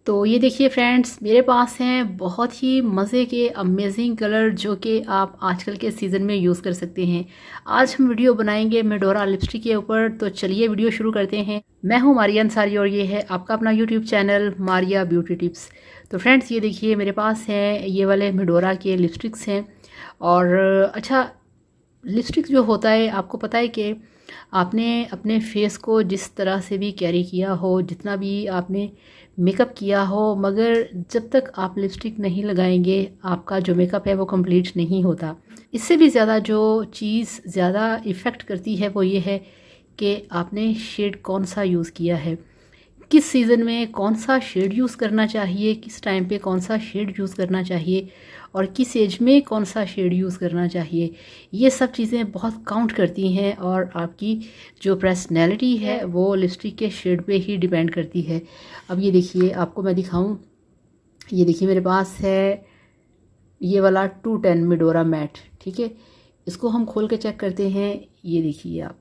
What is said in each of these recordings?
तो ये देखिए फ्रेंड्स, मेरे पास हैं बहुत ही मज़े के अमेजिंग कलर जो कि आप आजकल के सीज़न में यूज़ कर सकते हैं। आज हम वीडियो बनाएंगे मेडोरा लिपस्टिक के ऊपर। तो चलिए वीडियो शुरू करते हैं। मैं हूँ मारिया अंसारी और ये है आपका अपना YouTube channel Maria beauty tips. तो फ्रेंड्स ये देखिए मेरे पास हैं ये वाले मेडोरा के लिपस्टिक्स हैं। और अच्छा, लिपस्टिक जो होता है आपको पता है कि आपने अपने फेस को जिस तरह से भी कैरी किया हो, जितना भी आपने मेकअप किया हो, मगर जब तक आप लिपस्टिक नहीं लगाएंगे आपका जो मेकअप है वो कंप्लीट नहीं होता। इससे भी ज़्यादा जो चीज़ ज़्यादा इफ़ेक्ट करती है वो ये है कि आपने शेड कौन सा यूज़ किया है, किस सीज़न में कौन सा शेड यूज़ करना चाहिए, किस टाइम पे कौन सा शेड यूज़ करना चाहिए और किस एज में कौन सा शेड यूज़ करना चाहिए। ये सब चीज़ें बहुत काउंट करती हैं और आपकी जो पर्सनैलिटी है वो लिपस्टिक के शेड पे ही डिपेंड करती है। अब ये देखिए, आपको मैं दिखाऊं, ये देखिए मेरे पास है ये वाला 210 मेडोरा मैट। ठीक है, इसको हम खोल के चेक करते हैं। ये देखिए आप,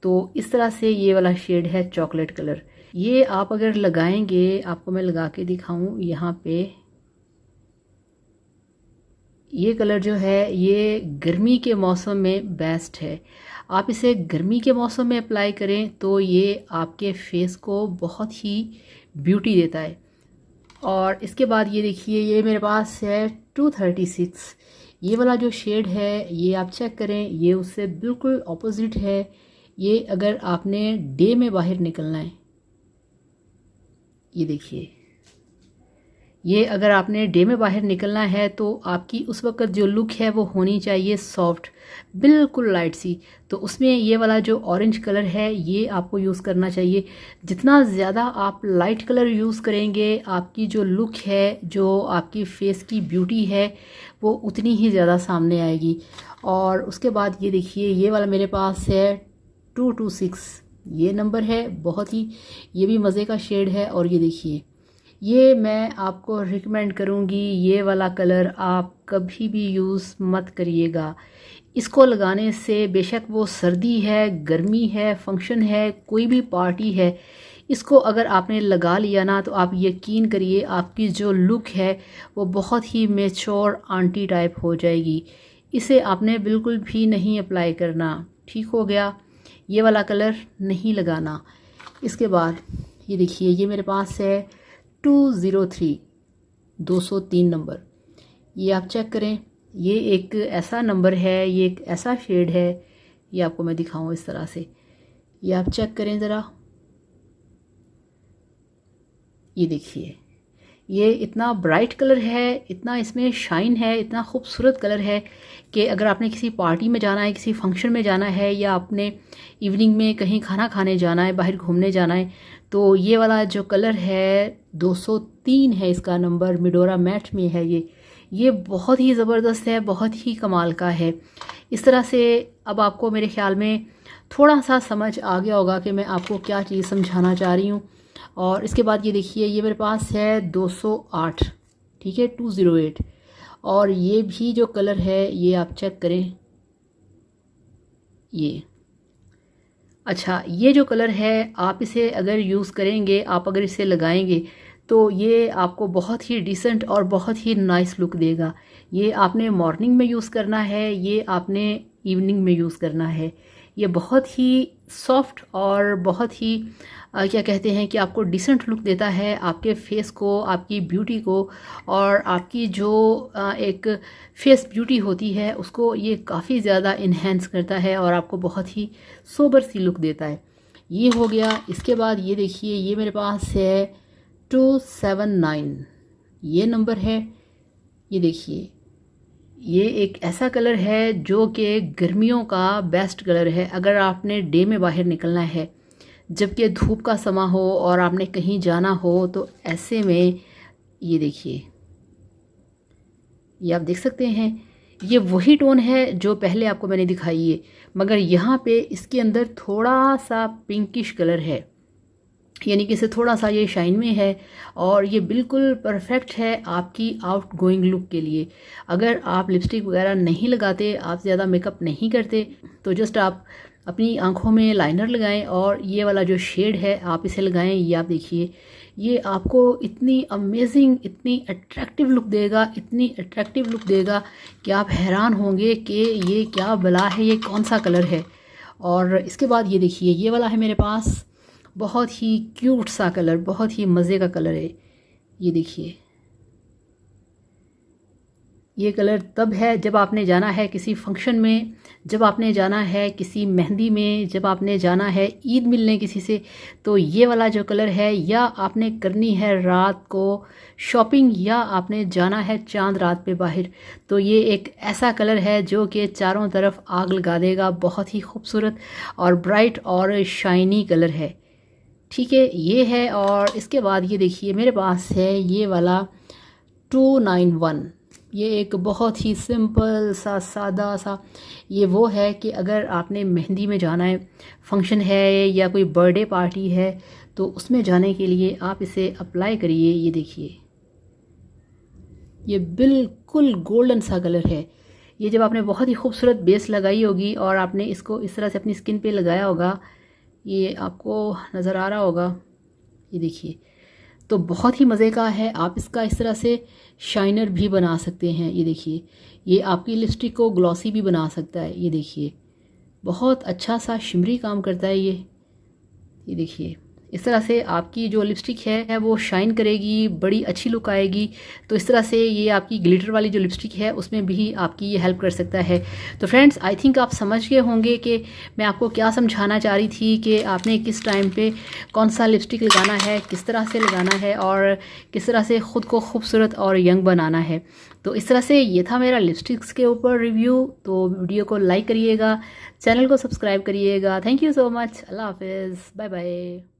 तो इस तरह से ये वाला शेड है चॉकलेट कलर। ये आप अगर लगाएंगे, आपको मैं लगा के दिखाऊं, यहाँ पे ये कलर जो है ये गर्मी के मौसम में बेस्ट है। आप इसे गर्मी के मौसम में अप्लाई करें तो ये आपके फेस को बहुत ही ब्यूटी देता है। और इसके बाद ये देखिए, ये मेरे पास है 236। ये वाला जो शेड है ये आप चेक करें, ये उससे बिल्कुल ऑपोजिट है। ये अगर आपने डे में बाहर निकलना है, ये देखिए, ये अगर आपने डे में बाहर निकलना है तो आपकी उस वक्त जो लुक है वो होनी चाहिए सॉफ्ट, बिल्कुल लाइट सी। तो उसमें ये वाला जो ऑरेंज कलर है ये आपको यूज़ करना चाहिए। जितना ज़्यादा आप लाइट कलर यूज़ करेंगे आपकी जो लुक है, जो आपकी फेस की ब्यूटी है, वो उतनी ही ज़्यादा सामने आएगी। और उसके बाद ये देखिए, ये वाला मेरे पास है 226, ये नंबर है। बहुत ही ये भी मज़े का शेड है। और ये देखिए, ये मैं आपको रिकमेंड करूँगी, ये वाला कलर आप कभी भी यूज़ मत करिएगा। इसको लगाने से, बेशक वो सर्दी है, गर्मी है, फंक्शन है, कोई भी पार्टी है, इसको अगर आपने लगा लिया ना तो आप यकीन करिए आपकी जो लुक है वो बहुत ही मैच्योर आंटी टाइप हो जाएगी। इसे आपने बिल्कुल भी नहीं अप्लाई करना। ठीक हो गया, ये वाला कलर नहीं लगाना। इसके बाद ये देखिए, ये मेरे पास है 203, 203 नंबर। ये आप चेक करें, ये एक ऐसा नंबर है, ये एक ऐसा शेड है। ये आपको मैं दिखाऊं इस तरह से, ये आप चेक करें ज़रा। ये देखिए, ये इतना ब्राइट कलर है, इतना इसमें शाइन है, इतना खूबसूरत कलर है कि अगर आपने किसी पार्टी में जाना है, किसी फंक्शन में जाना है, या आपने इवनिंग में कहीं खाना खाने जाना है, बाहर घूमने जाना है, तो ये वाला जो कलर है 203 है, इसका नंबर मेडोरा मैट में है। ये बहुत ही ज़बरदस्त है, बहुत ही कमाल का है। इस तरह से अब आपको मेरे ख्याल में थोड़ा सा समझ आ गया होगा कि मैं आपको क्या चीज़ समझाना चाह रही हूँ। और इसके बाद ये देखिए, ये मेरे पास है 208। ठीक है, 208। और ये भी जो कलर है ये आप चेक करें, ये अच्छा, ये जो कलर है आप इसे अगर यूज़ करेंगे, आप अगर इसे लगाएंगे तो ये आपको बहुत ही डिसेंट और बहुत ही नाइस लुक देगा। ये आपने मॉर्निंग में यूज़ करना है, ये आपने इवनिंग में यूज़ करना है। ये बहुत ही सॉफ्ट और बहुत ही क्या कहते हैं कि आपको डिसेंट लुक देता है, आपके फेस को, आपकी ब्यूटी को, और आपकी जो एक फेस ब्यूटी होती है उसको ये काफ़ी ज़्यादा इन्हेंस करता है और आपको बहुत ही सोबर सी लुक देता है। ये हो गया। इसके बाद ये देखिए, ये मेरे पास है 279, ये नंबर है। ये देखिए, ये एक ऐसा कलर है जो कि गर्मियों का बेस्ट कलर है। अगर आपने डे में बाहर निकलना है, जबकि धूप का समय हो और आपने कहीं जाना हो, तो ऐसे में ये देखिए, ये आप देख सकते हैं, ये वही टोन है जो पहले आपको मैंने दिखाई है, मगर यहाँ पे इसके अंदर थोड़ा सा पिंकिश कलर है, यानी कि इसे थोड़ा सा ये शाइन में है। और ये बिल्कुल परफेक्ट है आपकी आउट गोइंग लुक के लिए। अगर आप लिपस्टिक वगैरह नहीं लगाते, आप ज़्यादा मेकअप नहीं करते, तो जस्ट आप अपनी आँखों में लाइनर लगाएं और ये वाला जो शेड है आप इसे लगाएं। ये आप देखिए, ये आपको इतनी अमेजिंग, इतनी अट्रैक्टिव लुक देगा, इतनी अट्रैक्टिव लुक देगा कि आप हैरान होंगे कि ये क्या बला है, ये कौन सा कलर है। और इसके बाद ये देखिए, ये वाला है मेरे पास, बहुत ही क्यूट सा कलर, बहुत ही मज़े का कलर है। ये देखिए, ये कलर तब है जब आपने जाना है किसी फंक्शन में, जब आपने जाना है किसी मेहंदी में, जब आपने जाना है ईद मिलने किसी से, तो ये वाला जो कलर है, या आपने करनी है रात को शॉपिंग, या आपने जाना है चांद रात पे बाहर, तो ये एक ऐसा कलर है जो कि चारों तरफ आग लगा देगा। बहुत ही खूबसूरत और ब्राइट और शाइनी कलर है। ठीक है, ये है। और इसके बाद ये देखिए, मेरे पास है ये वाला 291। ये एक बहुत ही सिंपल सा, सादा सा, ये वो है कि अगर आपने मेहंदी में जाना है, फंक्शन है या कोई बर्थडे पार्टी है, तो उसमें जाने के लिए आप इसे अप्लाई करिए। ये देखिए, ये बिल्कुल गोल्डन सा कलर है। ये जब आपने बहुत ही खूबसूरत बेस लगाई होगी और आपने इसको इस तरह से अपनी स्किन पे लगाया होगा, ये आपको नज़र आ रहा होगा, ये देखिए, तो बहुत ही मज़े का है। आप इसका इस तरह से शाइनर भी बना सकते हैं। ये देखिए, ये आपकी लिपस्टिक को ग्लॉसी भी बना सकता है। ये देखिए, बहुत अच्छा सा शिमरी काम करता है ये देखिए, इस तरह से आपकी जो लिपस्टिक है वो शाइन करेगी, बड़ी अच्छी लुक आएगी। तो इस तरह से ये आपकी ग्लिटर वाली जो लिपस्टिक है उसमें भी आपकी ये हेल्प कर सकता है। तो फ्रेंड्स, आई थिंक आप समझ गए होंगे कि मैं आपको क्या समझाना चाह रही थी कि आपने किस टाइम पे कौन सा लिपस्टिक लगाना है, किस तरह से लगाना है और किस तरह से ख़ुद को खूबसूरत और यंग बनाना है। तो इस तरह से ये था मेरा लिपस्टिक्स के ऊपर रिव्यू। तो वीडियो को लाइक करिएगा, चैनल को सब्सक्राइब करिएगा। Thank you so much. अल्लाह हाफिज़, बाय बाय।